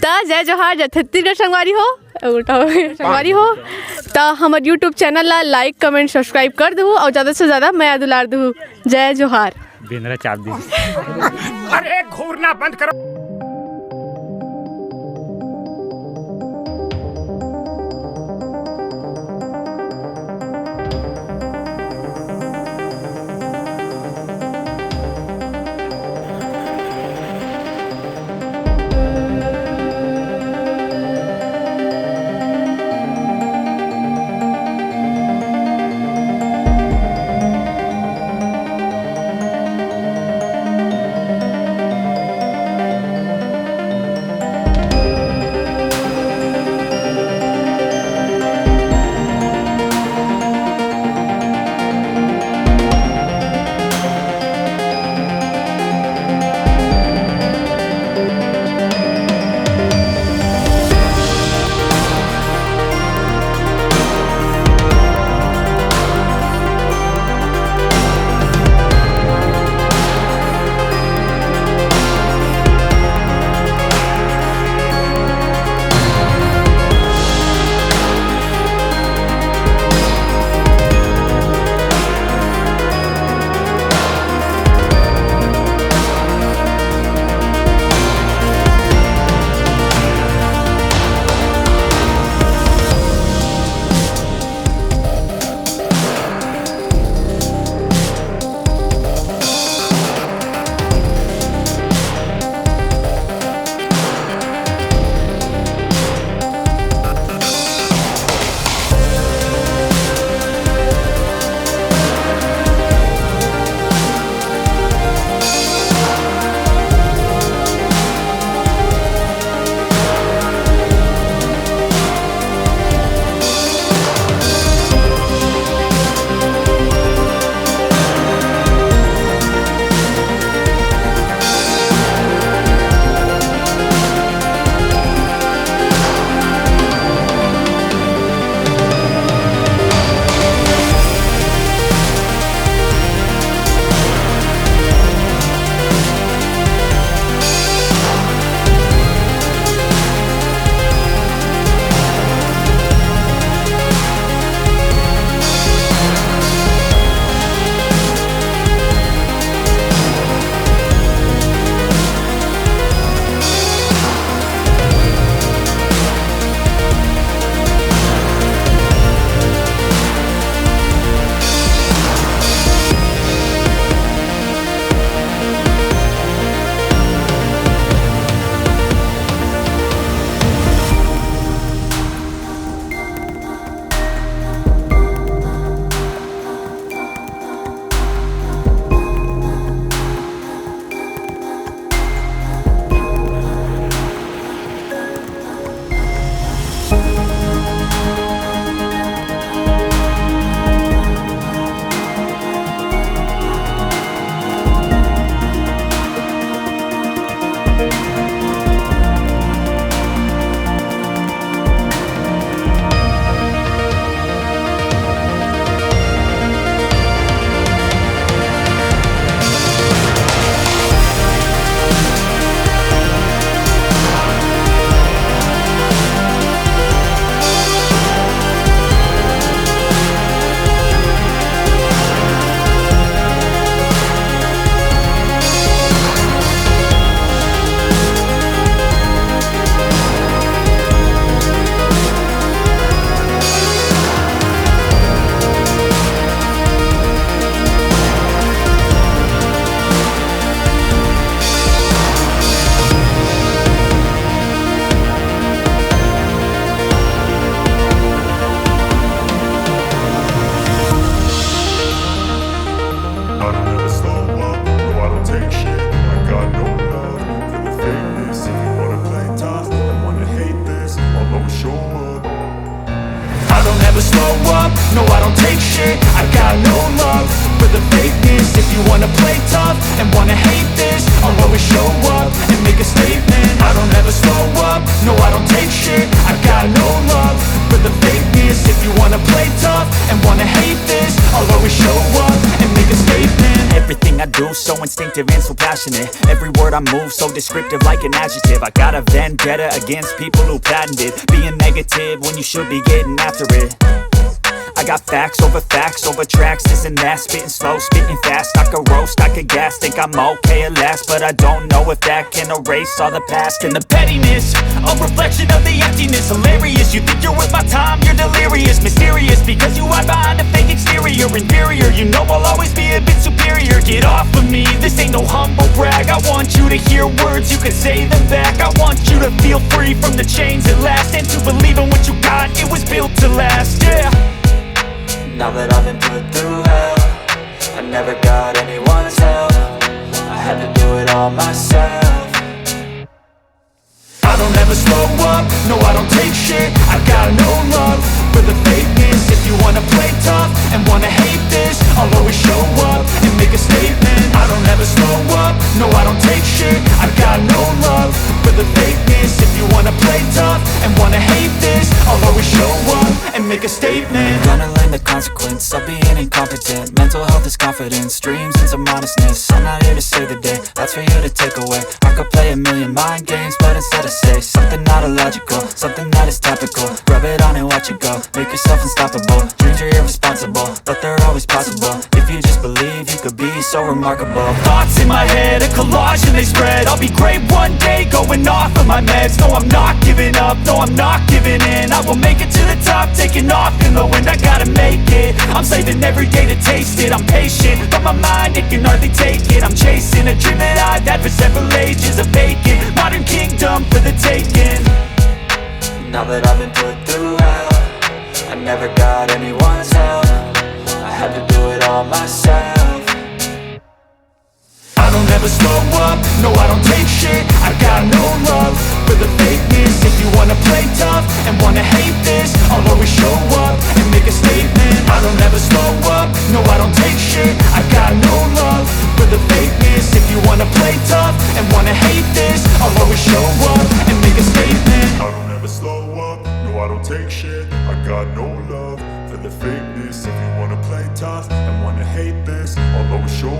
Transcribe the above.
तो जय जोहार जय छत्तीसगढ़ संगवारी हो उल्टा संगवारी हो तो हमारे यूट्यूब चैनल ला लाइक कमेंट सब्सक्राइब कर दू और ज़्यादा से ज़्यादा मैं दुलार दू। जय जोहार। बेंद्रा चाप दी। अरे घूरना बंद करो। No, I don't take shit, I got no love for the fakeness. If you wanna play tough and wanna hate this, I'll always show up and make a statement. I don't ever slow up, no, I don't take shit, I got no love for the fakeness. If you wanna play tough and wanna hate this, I'll always show up and make a statement. Everything I do, so instinctive and so passionate. Every word I move so descriptive like an adjective. I got a vendetta against people who patented being negative when you should be getting after it. I got facts over tracks, this and that. Spitting slow, spitting fast. I could roast, I could gas. Think I'm okay at last, but I don't know if that can erase all the past. And the pettiness, a reflection of the emptiness. Hilarious, you think you're worth my time, you're delirious. Mysterious, because you hide behind a fake exterior. Inferior, you know I'll always be a bit superior. Get off of me, this ain't no humble brag. I want you to hear words, you can say them back. I want you to feel free from the chains at last, and to believe in what you got, it was built to last, yeah. Now that I've been put through hell, I never got anyone's help. I had to do it all myself. I don't ever slow up, no I don't take shit. I got no love for the fakeness. If you wanna play tough and wanna hate this, I'll always show up and make a statement. I don't ever slow up, no I don't take shit. I got no love for the fakeness. If you wanna play tough and wanna hate this, I'll always show up and make a statement. Gonna learn the consequence of being incompetent. Mental health is confidence, dreams and some modestness. I'm not here to save the day, that's for you to take away. I could play a million mind games, but instead I say something not illogical, something that is topical. Rub it on and watch it go, make yourself unstoppable. Dreams are irresponsible, but they're always possible. If you just believe, you could be so remarkable. Thoughts in my head, a collage and they spread. I'll be great one day, going off of my meds. No, I'm not giving up, no, I'm not giving in. I will make it to the top, taking off in the wind. I gotta make it, I'm saving every day to taste it. I'm patient, but my mind, it can hardly take it. I'm chasing a dream that I've had for several ages. A vacant, modern kingdom for the taking. Now that I've been put through hell, I never got anyone's help. I had to do it all myself. I don't ever slow up, no I don't take shit. I got no love for the fakeness. If you wanna play tough and wanna hate this, I'll always show up and make a statement. I don't ever slow up, no I don't take shit. I got no love for the fakeness. If you wanna play tough and wanna hate this, I'll always show up and make a statement. I don't ever slow up, no I don't take shit. I got no love for the fakeness. If you wanna play tough and wanna hate this, I'll always show